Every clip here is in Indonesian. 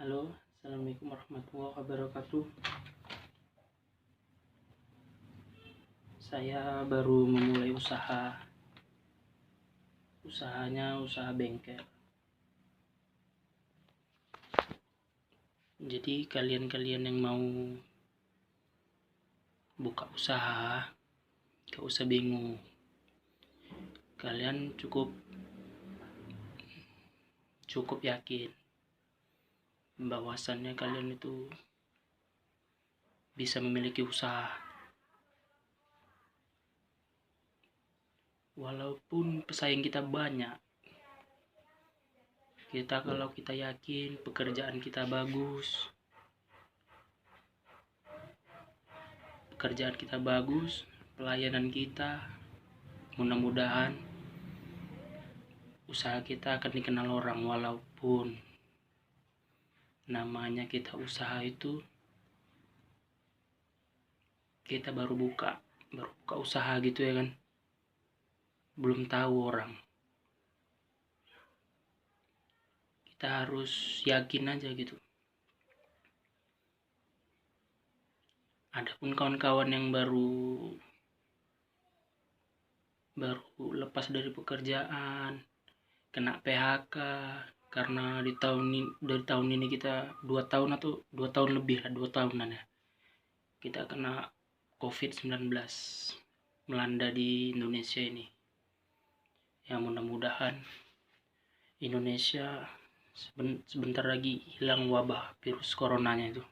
Halo, assalamualaikum warahmatullahi wabarakatuh. Saya baru memulai usahanya usaha bengkel. Jadi kalian yang mau buka usaha, gak usah bingung. Kalian cukup yakin bahwasannya kalian itu bisa memiliki usaha. Walaupun pesaing kita banyak, kalau kita yakin pekerjaan kita bagus, pelayanan kita, mudah-mudahan usaha kita akan dikenal orang. Walaupun namanya kita usaha itu, kita baru buka usaha gitu ya kan, belum tahu orang. Kita harus yakin aja gitu. Adapun kawan-kawan yang baru lepas dari pekerjaan, kena PHK karena dari tahun ini kita 2 tahun lebih lah, 2 tahunan ya, kita kena COVID-19 melanda di Indonesia ini. Ya mudah-mudahan Indonesia sebentar lagi hilang wabah virus coronanya itu.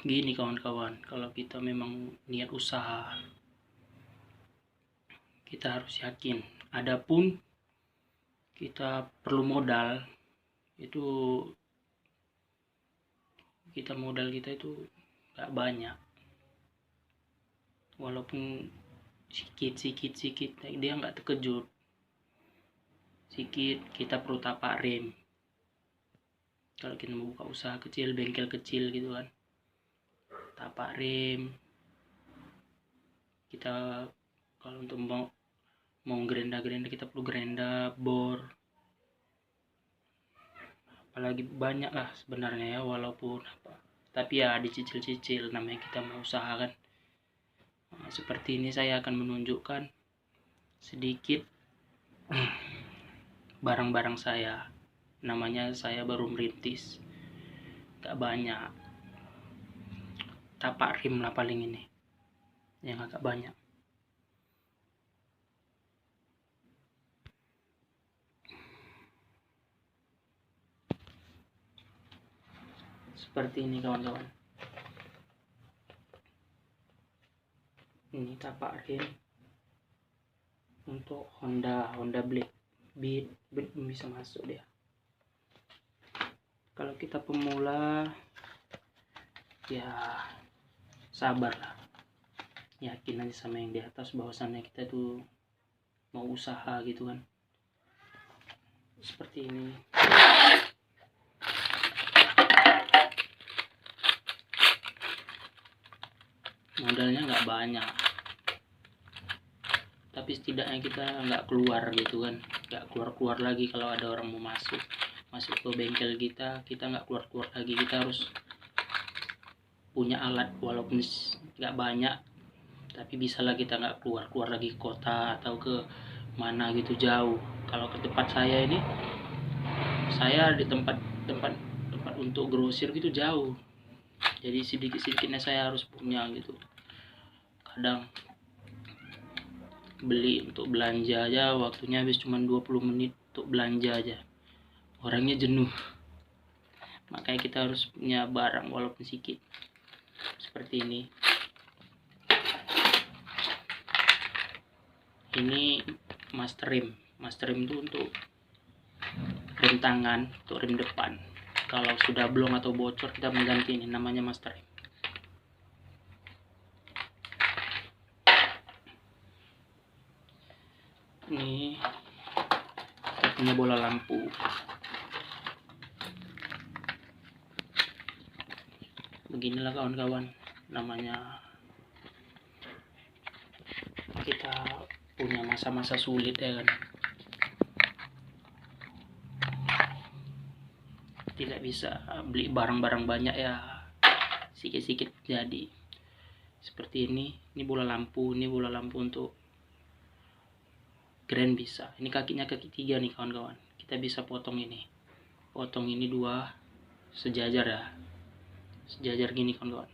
Gini kawan-kawan, kalau kita memang niat usaha, kita harus yakin. Adapun kita perlu modal, modal kita itu gak banyak. Walaupun sikit dia gak terkejut. Sikit kita perlu tapak rem. Kalau kita mau buka usaha kecil, bengkel kecil gitu kan, tapak rem. Kita kalau untuk mau gerenda kita perlu gerenda, bor, apalagi banyak lah sebenarnya ya, walaupun tapi ya dicicil-cicil, namanya kita mau usaha kan. Nah, seperti ini saya akan menunjukkan sedikit barang-barang saya. Namanya saya baru merintis, gak banyak. Tapak rim lah paling ini yang agak banyak. Seperti ini kawan-kawan. Ini tapak rim untuk Honda Beat bisa masuk dia. Kalau kita pemula ya sabarlah, yakin aja sama yang di atas bahwasannya kita tuh mau usaha gitu kan. Seperti ini. Modalnya nggak banyak, tapi setidaknya kita nggak keluar gitu kan, nggak keluar lagi. Kalau ada orang mau masuk ke bengkel kita nggak keluar lagi. Kita harus punya alat, walaupun nggak banyak, tapi bisa lah kita nggak keluar lagi ke kota atau ke mana gitu jauh. Kalau ke tempat saya ini, saya di tempat untuk grosir gitu jauh, jadi sedikitnya saya harus punya gitu. Kadang beli untuk belanja aja waktunya habis cuma 20 menit untuk belanja aja, orangnya jenuh. Makanya kita harus punya barang walaupun sedikit. Seperti ini. Ini master rim itu untuk rem tangan, untuk rem depan. Kalau sudah blong atau bocor kita mengganti, ini namanya master rim. Ini kita punya bola lampu. Beginilah kawan-kawan, namanya kita punya masa-masa sulit ya kan. tidak bisa beli barang-barang banyak ya, sikit-sikit jadi seperti ini bola lampu, untuk grand bisa. Ini kakinya kaki 3 nih kawan-kawan, kita bisa potong ini dua sejajar ya, sejajar gini kawan-kawan.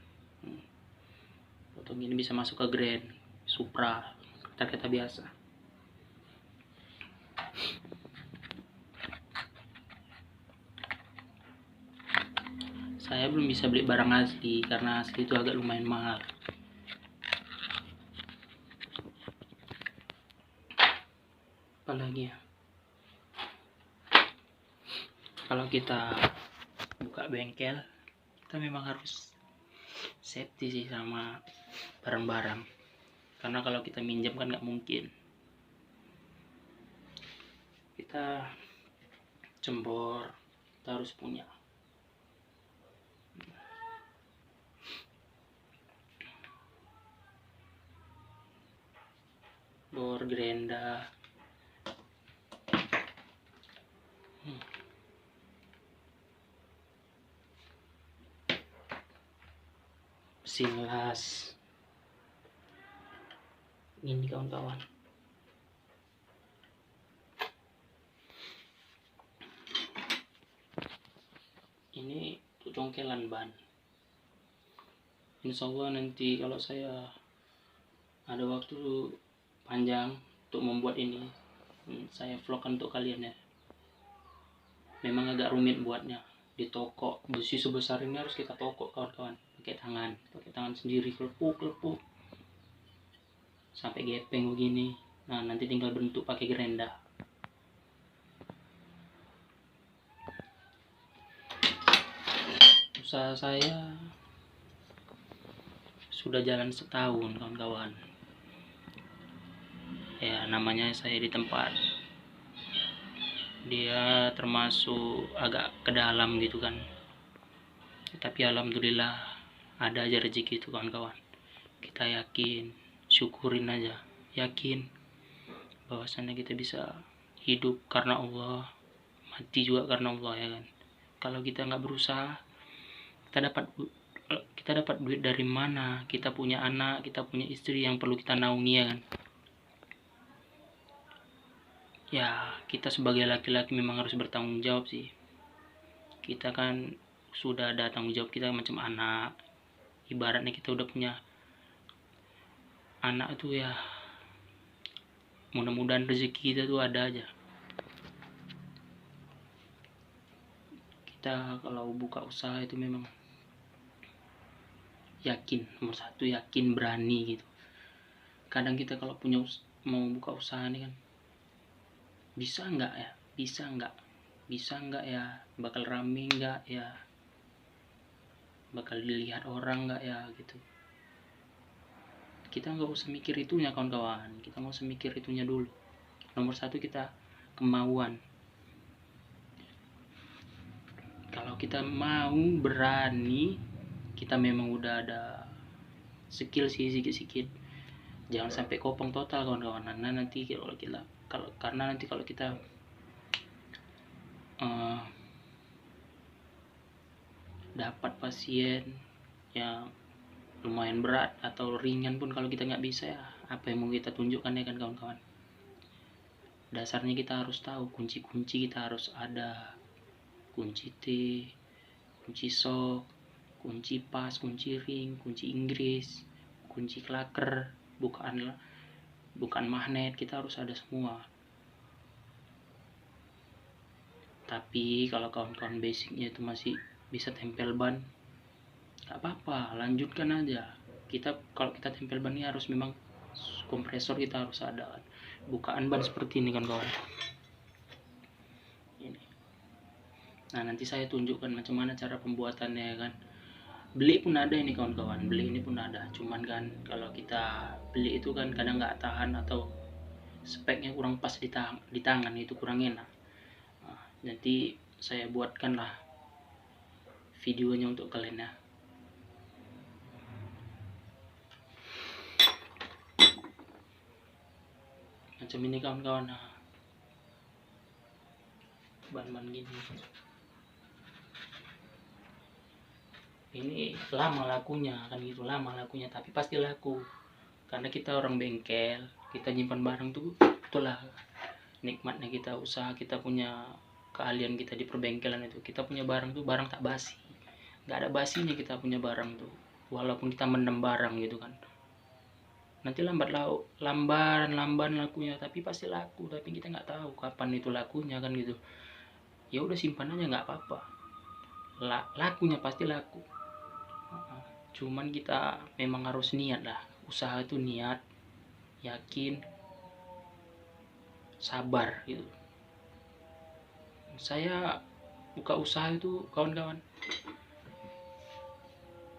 Potong ini bisa masuk ke grand, supra, kata-kata biasa. Saya belum bisa beli barang asli karena asli itu agak lumayan mahal. Apalagi ya, kalau kita buka bengkel, kita memang harus safety sih sama barang-barang, karena kalau kita minjam kan nggak mungkin kita cembor, kita harus punya. Bor gerenda, mesin las, ini kawan-kawan. Ini tuh congkelan ban. Insya Allah nanti kalau saya ada waktu panjang untuk membuat ini, saya vlogkan untuk kalian ya. Memang agak rumit buatnya, di toko besi sebesar ini harus kita toko kawan-kawan, pakai tangan sendiri, kelepuk sampai gepeng begini. Nah nanti tinggal bentuk pakai gerenda. Usaha saya sudah jalan setahun kawan-kawan ya. Namanya saya di tempat dia termasuk agak ke dalam gitu kan, tapi alhamdulillah ada aja rezeki itu kawan-kawan. Kita yakin, syukurin aja, yakin bahwasannya kita bisa hidup karena Allah, mati juga karena Allah ya kan. Kalau kita nggak berusaha, kita dapat duit dari mana? Kita punya anak, kita punya istri yang perlu kita naungi ya kan. Ya kita sebagai laki-laki memang harus bertanggung jawab sih. Kita kan sudah ada tanggung jawab kita macam anak. Ibaratnya kita udah punya anak tuh ya, mudah-mudahan rezeki kita tuh ada aja. Kita kalau buka usaha itu memang yakin, nomor satu yakin, berani gitu. Kadang kita kalau mau buka usaha nih kan, bisa nggak ya, bakal rame nggak ya, bakal dilihat orang nggak ya gitu. Kita nggak usah mikir itunya kawan-kawan, kita nggak usah mikir itunya dulu. Nomor satu kita kemauan. Kalau kita mau berani, kita memang udah ada skill sih sedikit-sedikit. Jangan sampai kopong total kawan-kawan. Nanti kalau kita dapat pasien yang lumayan berat atau ringan pun, kalau kita nggak bisa ya apa yang mau kita tunjukkan ya kan kawan-kawan. Dasarnya kita harus tahu kunci-kunci, kita harus ada kunci T, kunci sok, kunci pas, kunci ring, kunci Inggris, kunci klaker, bukan magnet, kita harus ada semua. Tapi kalau kawan-kawan basicnya itu masih bisa tempel ban, gak apa-apa, lanjutkan aja. Kalau kita tempel ban ini harus memang kompresor kita harus ada, bukaan ban seperti ini kan kawan. Ini. Nah nanti saya tunjukkan macam mana cara pembuatannya ya kan. Beli pun ada ini kawan-kawan, beli ini pun ada. Cuman kan kalau kita beli itu kan kadang nggak tahan atau speknya kurang pas di tangan, itu kurang enak. Nah, nanti saya buatkan lah videonya untuk kalian ya. Macam ini kawan-kawan, nah ban-ban gini. ini lama lakunya kan gitu, lama lakunya tapi pasti laku karena kita orang bengkel, kita nyimpan barang tuh. Itulah nikmatnya kita usaha, kita punya keahlian kita di perbengkelan itu. Kita punya barang tuh barang tak basi, nggak ada basinya kita punya barang tuh, walaupun kita mendem barang gitu kan. Nanti lamban lakunya, tapi pasti laku, tapi kita nggak tahu kapan itu lakunya kan gitu. Ya udah simpan aja nggak apa-apa, lakunya pasti laku. Cuman kita memang harus niat lah, usaha itu niat, yakin, sabar gitu. Saya buka usaha itu kawan-kawan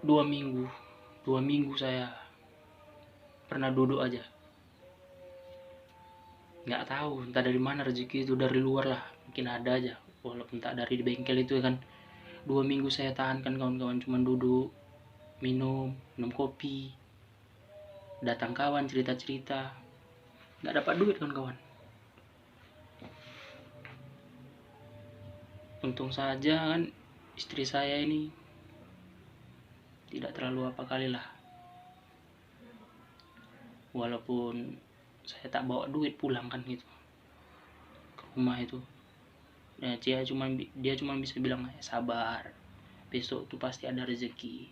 2 minggu saya pernah duduk aja, nggak tahu entah dari mana rezeki itu, dari luar lah mungkin ada aja, walaupun tak dari bengkel itu kan. 2 minggu saya tahankan kawan-kawan, cuman duduk minum kopi, datang kawan cerita-cerita, nggak dapat duit kawan-kawan. Untung saja kan istri saya ini tidak terlalu apa kali lah, walaupun saya tak bawa duit pulang kan gitu ke rumah itu. Nah, dia cuma bisa bilang sabar, besok tuh pasti ada rezeki.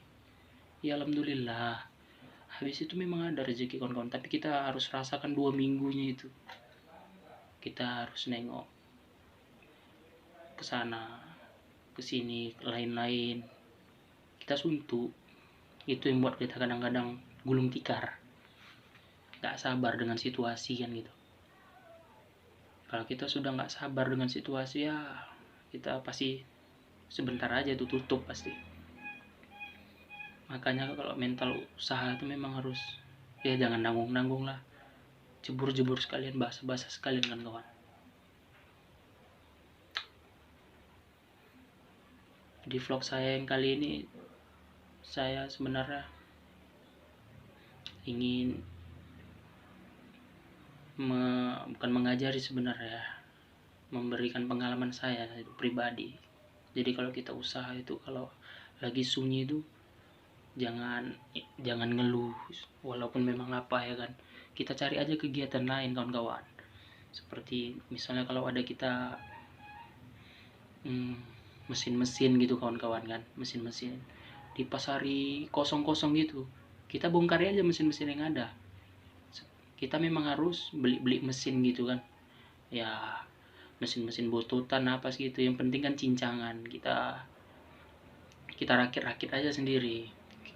Ya alhamdulillah, habis itu memang ada rezeki kawan-kawan, tapi kita harus rasakan 2 minggunya itu. Kita harus nengok ke sana ke sini, lain-lain, kita suntuk. Itu yang buat kita kadang-kadang gulung tikar, gak sabar dengan situasi kan gitu. Kalau kita sudah gak sabar dengan situasi, ya kita pasti sebentar aja itu tutup pasti. Makanya kalau mental usaha itu memang harus, ya jangan nanggung-nanggung lah, jebur-jebur sekalian, basah-basah sekalian kan kawan. Di vlog saya yang kali ini, saya sebenarnya ingin bukan mengajari sebenarnya, memberikan pengalaman saya itu pribadi. Jadi kalau kita usaha itu, kalau lagi sunyi itu jangan ngeluh, walaupun memang apa ya kan, kita cari aja kegiatan lain kawan-kawan. Seperti misalnya kalau ada kita mesin-mesin gitu kawan-kawan kan, mesin-mesin di pasari kosong-kosong gitu, kita bongkar aja mesin-mesin yang ada. Kita memang harus beli mesin gitu kan ya, mesin-mesin bututan apa sih gitu, yang penting kan cincangan kita rakit-rakit aja sendiri,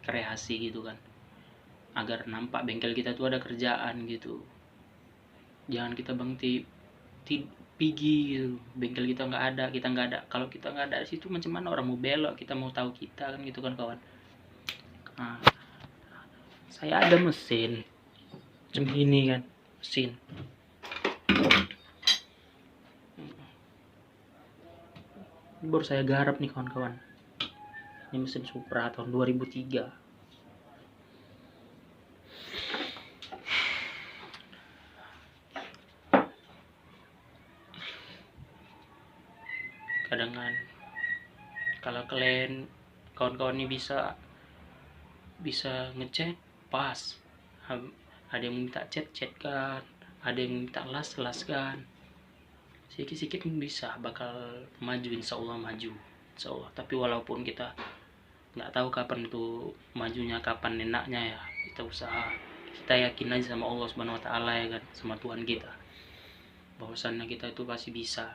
kreasi gitu kan, agar nampak bengkel kita tuh ada kerjaan gitu. Jangan kita pigi gitu, bengkel kita nggak ada. Kalau kita nggak ada di situ, macam mana orang mau belok, kita mau tahu kita kan gitu kan kawan. Nah, saya ada mesin macam ini kan, mesin baru saya garap nih kawan-kawan. Ini mesin Supra tahun 2003. Kadang-kadang kalau kalian kawan-kawan ini bisa ngecat pas, ada yang minta cat kan, ada yang minta las kan, sedikit-sedikit bisa bakal maju, insyaallah maju, insyaallah. Tapi walaupun kita nggak tahu kapan itu majunya, kapan enaknya ya, kita usaha, kita yakin aja sama Allah Subhanahu Wa Taala ya kan, sama Tuhan kita, bahwasannya kita itu pasti bisa.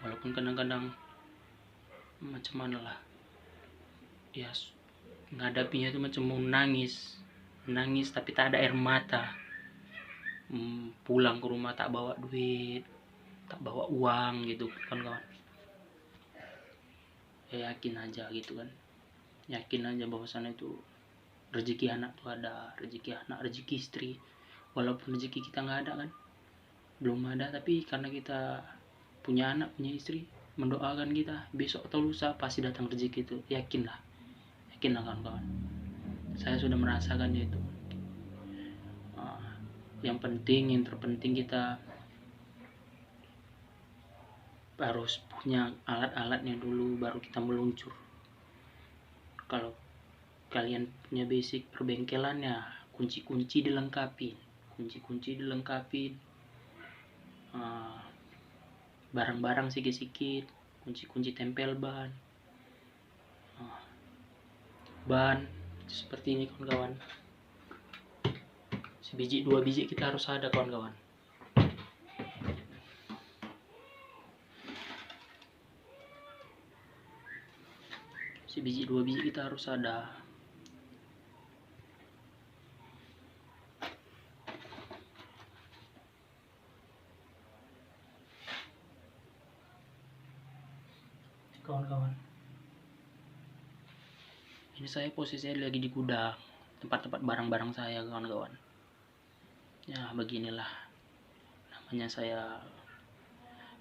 Walaupun kadang-kadang macam mana lah ya, ngadapinya itu macam mau nangis tapi tak ada air mata. Pulang ke rumah tak bawa duit, tak bawa uang gitu kan kawan. Ya yakin aja gitu kan, yakin aja bahwasannya itu rezeki anak tuh ada, rezeki anak, rezeki istri. Walaupun rezeki kita nggak ada kan, belum ada, tapi karena kita punya anak, punya istri, mendoakan kita, besok atau lusa pasti datang rezeki itu. Yakinlah kawan-kawan, saya sudah merasakan itu. Yang terpenting kita harus punya alat-alatnya dulu, baru kita meluncur. Kalau kalian punya basic perbengkelan ya kunci-kunci dilengkapin, barang-barang sikit-sikit, kunci-kunci tempel ban seperti ini kawan-kawan. Sebiji 2 biji kita harus ada kawan-kawan. Sebiji 2 biji kita harus ada. Kawan-kawan, ini saya posisinya lagi di gudang, tempat-tempat barang-barang saya kawan-kawan. Ya beginilah namanya saya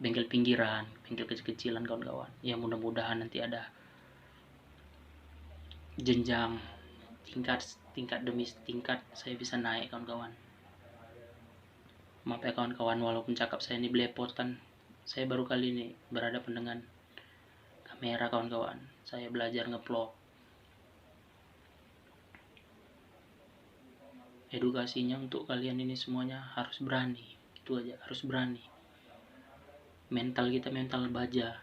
bengkel pinggiran, bengkel kecil-kecilan kawan-kawan. Ya mudah-mudahan nanti ada jenjang tingkat demi tingkat saya bisa naik kawan-kawan. Maaf ya kawan-kawan, walaupun cakap saya ini belepotan, saya baru kali ini berhadapan dengan kamera kawan-kawan. Saya belajar nge-vlog. Edukasinya untuk kalian ini semuanya harus berani, itu aja, harus berani. Mental kita mental baja,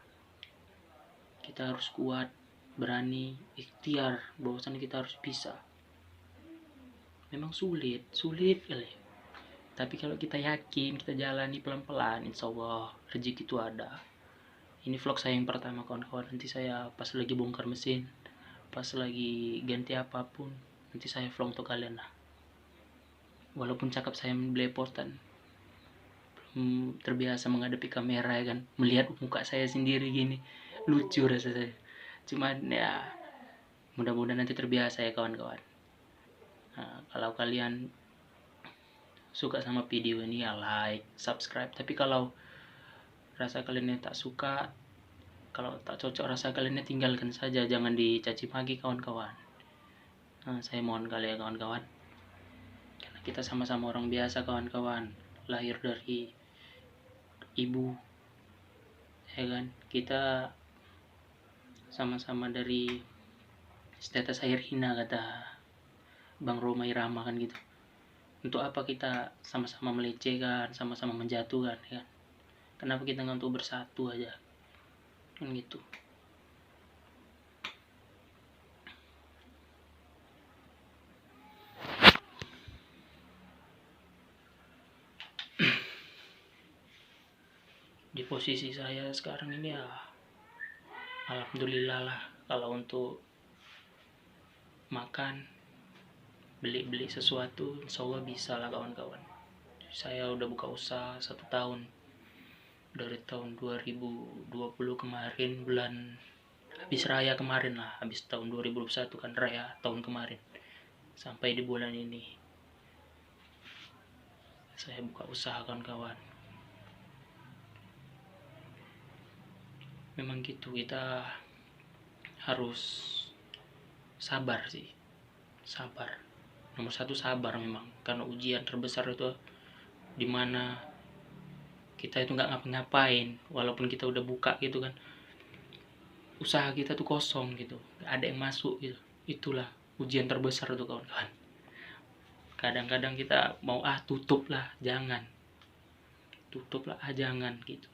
kita harus kuat, berani, ikhtiar, bahwasannya kita harus bisa. Memang sulit kali, tapi kalau kita yakin, kita jalani pelan-pelan, insya Allah rezeki itu ada. Ini vlog saya yang pertama kawan-kawan. Nanti saya pas lagi bongkar mesin, pas lagi ganti apapun, nanti saya vlog untuk kalian lah. Walaupun cakap saya belepotan, belum terbiasa menghadapi kamera ya kan, melihat muka saya sendiri gini lucu rasa saya. Cuman ya mudah-mudahan nanti terbiasa ya kawan-kawan. Nah, kalau kalian suka sama video ini ya like, subscribe. Tapi kalau rasa kalian tak suka, kalau tak cocok rasa kalian tinggalkan saja, jangan dicaci maki kawan-kawan. Nah, saya mohon kali ya kawan-kawan, karena kita sama-sama orang biasa kawan-kawan, lahir dari ibu ya kan, kita sama-sama dari setetes air hina kata Bang Roma Irama kan gitu. Untuk apa kita sama-sama melecehkan, sama-sama menjatuhkan ya kan? Kenapa kita nggak untuk bersatu aja kan gitu. Di posisi saya sekarang ini ya alhamdulillah lah, kalau untuk makan beli sesuatu insya Allah bisa lah kawan-kawan. Saya udah buka usaha 1 tahun, dari tahun 2020 kemarin, bulan habis raya kemarin lah, habis tahun 2021 kan raya tahun kemarin, sampai di bulan ini saya buka usaha kawan-kawan. Memang gitu, kita harus sabar sih, sabar. Nomor 1 sabar memang, karena ujian terbesar itu dimana kita itu nggak ngapa-ngapain, walaupun kita udah buka gitu kan, usaha kita tuh kosong gitu, nggak ada yang masuk gitu. Itulah ujian terbesar tuh kawan-kawan. Kadang-kadang kita mau tutup lah jangan gitu.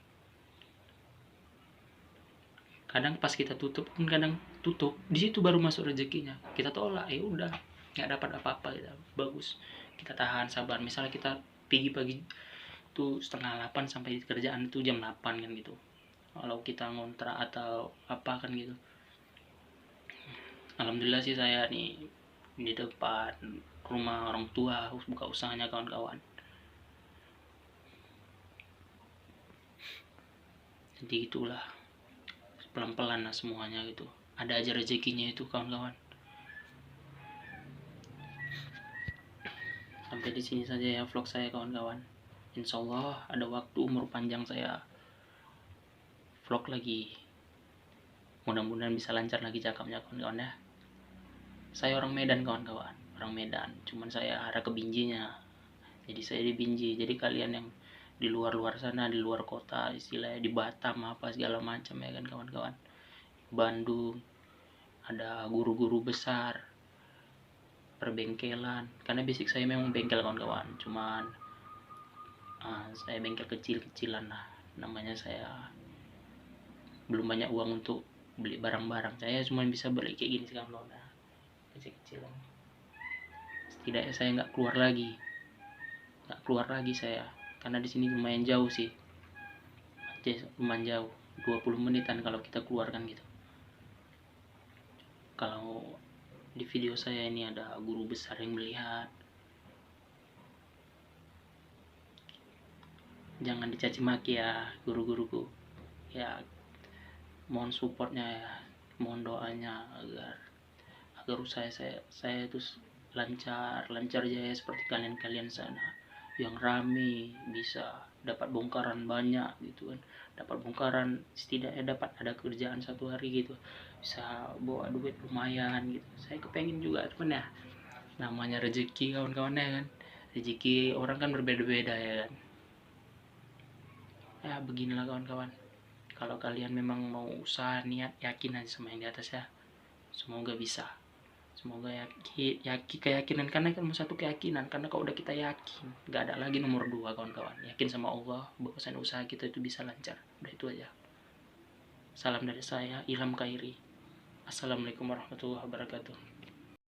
Kadang pas kita tutup pun, kadang tutup di situ baru masuk rezekinya, kita tolak ya udah nggak dapat apa-apa gitu. Bagus kita tahan, sabar. Misalnya kita pagi tuh 7:30 sampai di kerjaan itu jam 8 kan gitu, kalau kita ngontrak atau apa kan gitu. Alhamdulillah sih saya nih di depan rumah orang tua buka usahanya kawan-kawan. Jadi itulah, pelan-pelan lah semuanya gitu, ada aja rezekinya itu kawan-kawan. Sampai di sini saja ya vlog saya kawan-kawan. Insya Allah ada waktu umur panjang saya vlog lagi, mudah-mudahan bisa lancar lagi cakapnya kawan-kawan ya. Saya orang Medan kawan-kawan, orang Medan, cuman saya arah ke Binjinya, jadi saya di Binji. Jadi kalian yang di luar sana, di luar kota istilahnya, di Batam apa segala macam ya kan kawan-kawan, Bandung, ada guru-guru besar perbengkelan, karena basic saya memang bengkel kawan-kawan, cuman saya bengkel kecil-kecilan lah, namanya saya belum banyak uang untuk beli barang-barang, saya cuma bisa beli kayak gini sekarang kawan, kecil-kecilan. Setidaknya saya nggak keluar lagi saya, karena di sini lumayan jauh sih, lumayan jauh, 20 menitan kalau kita keluarkan gitu. Kalau di video saya ini ada guru besar yang melihat, jangan dicaci maki ya guru-guruku ya, mohon supportnya ya, mohon doanya agar usaha saya itu lancar jaya seperti kalian sana yang rame, bisa dapat bongkaran banyak gitu kan, dapat bongkaran setidaknya dapat ada kerjaan satu hari gitu, bisa bawa duit lumayan gitu. Saya kepengen juga, cuman ya namanya rezeki kawan-kawan ya kan, rezeki orang kan berbeda-beda ya kan. Ya beginilah kawan-kawan, kalau kalian memang mau usaha, niat, yakin aja sama yang di atas ya, semoga bisa, semoga keyakinan, karena kan satu keyakinan, karena kalau udah kita yakin nggak ada lagi nomor dua kawan-kawan, yakin sama Allah bahwasan usaha kita itu bisa lancar, udah itu aja. Salam dari saya, Ilham Khairi. Assalamualaikum warahmatullahi wabarakatuh.